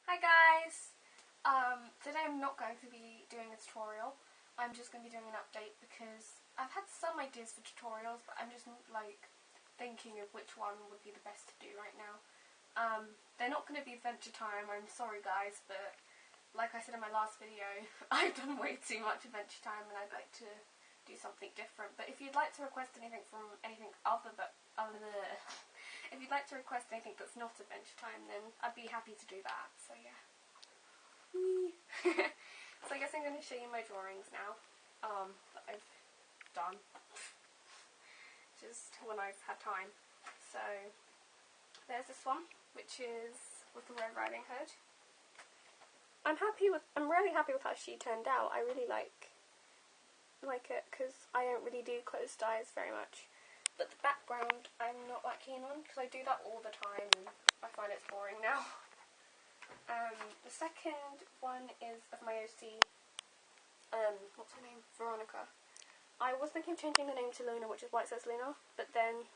Hi guys! Today I'm not going to be doing a tutorial. I'm just going to be doing an update because I've had some ideas for tutorials, but I'm just thinking of which one would be the best to do right now. They're not going to be Adventure Time, I'm sorry guys, but like I said in my last video, I've done way too much Adventure Time and I'd like to do something different. But if you'd like to request anything from anything if you'd like to request anything that's not Adventure Time, then I'd be happy to do that, so yeah. So I guess I'm going to show you my drawings now, that I've done, just when I've had time. So, there's this one, which is with the Red Riding Hood. I'm really happy with how she turned out. I really like it, because I don't really do closed eyes very much. But the background I'm not that keen on, because I do that all the time and I find it's boring now. The second one is of my OC, what's her name? Veronica. I was thinking of changing the name to Luna, which is why it says Luna, but then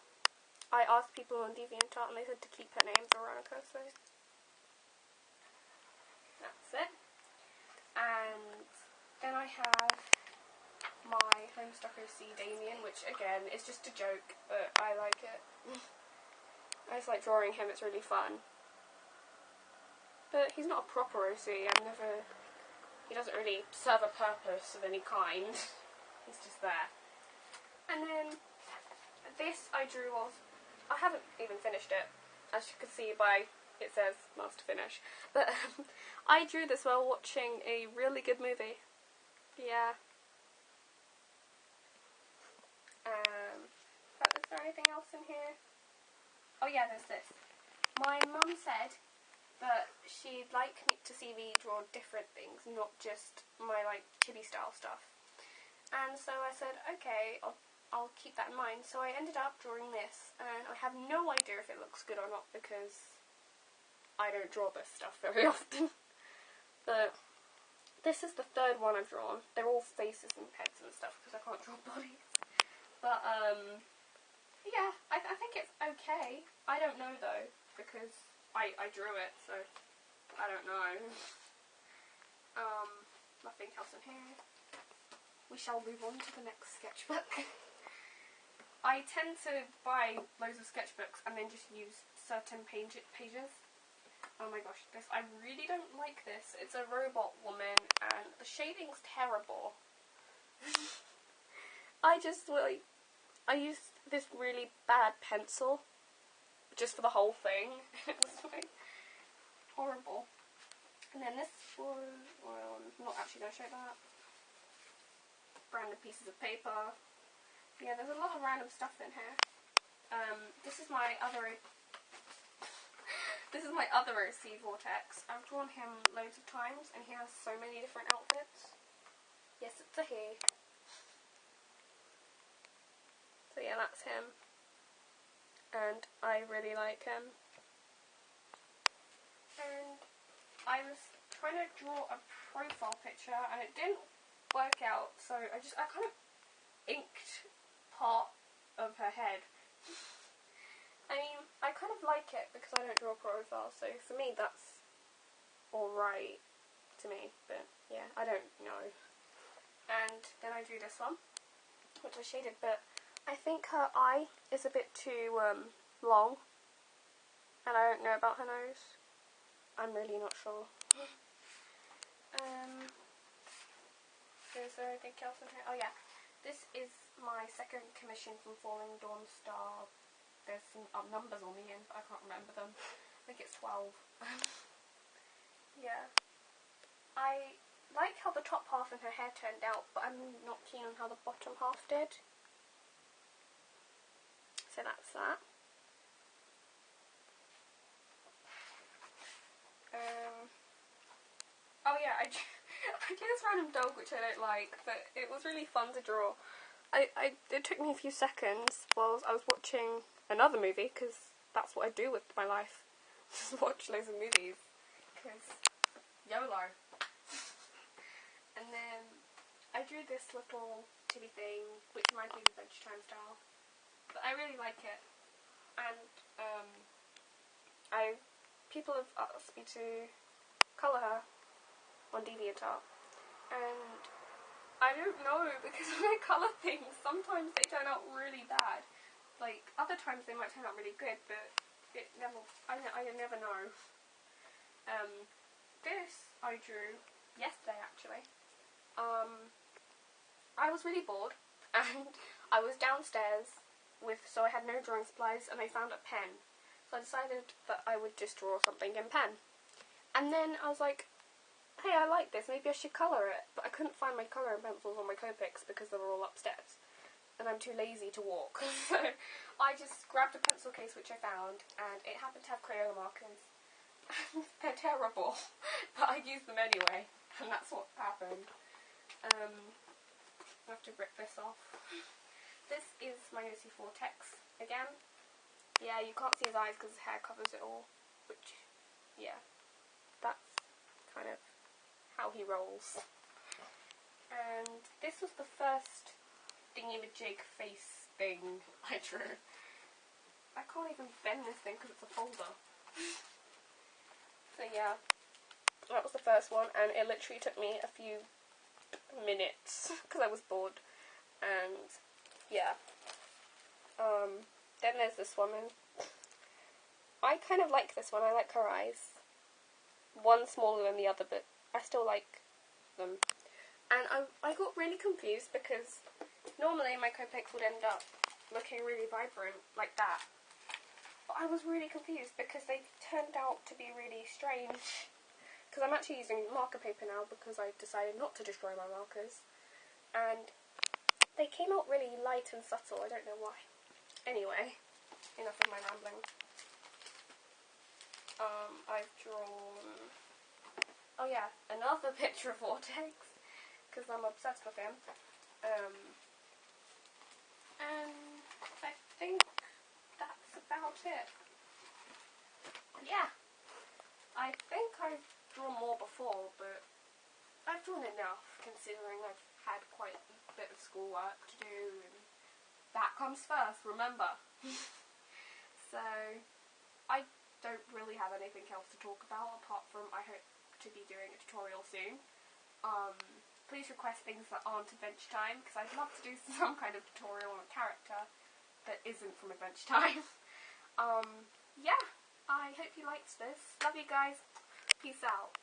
I asked people on DeviantArt and they said to keep her name Veronica, so that's it. And then I have my Homestuck OC Damien, which again is just a joke, but I like it. I just like drawing him, it's really fun. But he's not a proper OC, he doesn't really serve a purpose of any kind. He's just there. And then this I drew I haven't even finished it, as you can see by, it says master finish. But I drew this while watching a really good movie. Yeah. Is there anything else in here? Oh yeah, there's this. My mum said that she'd like me to see me draw different things, not just my chibi style stuff. And so I said, okay, I'll keep that in mind. So I ended up drawing this, and I have no idea if it looks good or not because I don't draw this stuff very often. But this is the third one I've drawn. They're all faces and heads and stuff because I can't draw bodies. But yeah, I think it's okay. I don't know though, because I drew it, so I don't know. Nothing else in here. We shall move on to the next sketchbook. I tend to buy loads of sketchbooks and then just use certain pages. Oh my gosh, I really don't like this. It's a robot woman and the shading's terrible. I used this really bad pencil just for the whole thing. It was horrible. And then this was, well, I'm not actually going to show that. Random pieces of paper. Yeah, there's a lot of random stuff in here. This is my other OC Vortex. I've drawn him loads of times and he has so many different outfits. Yes, it's a he. So yeah, that's him. And I really like him. And I was trying to draw a profile picture and it didn't work out, so I kind of inked part of her head. I mean, I kind of like it because I don't draw profiles, so for me that's alright to me, but yeah, I don't know. And then I drew this one, which I shaded, but I think her eye is a bit too long, and I don't know about her nose. I'm really not sure. Is there anything else in here? Oh yeah, this is my second commission from Falling Dawn Star. There's some numbers on the end, but I can't remember them. I think it's 12. Yeah. I like how the top half and her hair turned out, but I'm not keen on how the bottom half did. So that's that. Oh yeah, I drew this random dog which I don't like, but it was really fun to draw. It took me a few seconds while I was watching another movie, because that's what I do with my life. Just watch loads of movies, because YOLO. And then I drew this little chibi thing, which reminds me of Adventure Time style. But I really like it. And people have asked me to colour her on DeviantArt. And I don't know, because when I colour things, sometimes they turn out really bad. Like, other times they might turn out really good, but I never know. This I drew yesterday, actually. I was really bored, and I was downstairs so I had no drawing supplies, and I found a pen. So I decided that I would just draw something in pen. And then I was like, hey, I like this, maybe I should colour it. But I couldn't find my colouring pencils or my Copics because they were all upstairs. And I'm too lazy to walk. So I just grabbed a pencil case which I found, and it happened to have Crayola markers. They're terrible, but I used them anyway, and that's what happened. I have to rip this off. This is my OC Vortex again. Yeah, you can't see his eyes because his hair covers it all, which, yeah, that's kind of how he rolls. And this was the first thingy-majig face thing I drew. I can't even bend this thing because it's a folder. So yeah, that was the first one, and it literally took me a few minutes because I was bored. And yeah, then there's this woman. I kind of like this one. I like her eyes. One smaller than the other, but I still like them. And I got really confused because normally my Copics would end up looking really vibrant like that. But I was really confused because they turned out to be really strange. Because I'm actually using marker paper now because I decided not to destroy my markers. And they came out really light and subtle. I don't know why. Anyway, enough of my rambling. I've drawn, oh yeah, another picture of Vortex, because I'm obsessed with him. And I think that's about it. Yeah, I think I've drawn more before, but I've drawn enough, considering I've had quite a bit of schoolwork to do, and that comes first, remember. So, I don't really have anything else to talk about, apart from I hope to be doing a tutorial soon. Please request things that aren't Adventure Time, because I'd love to do some kind of tutorial on a character that isn't from Adventure Time. Yeah, I hope you liked this. Love you guys. Peace out.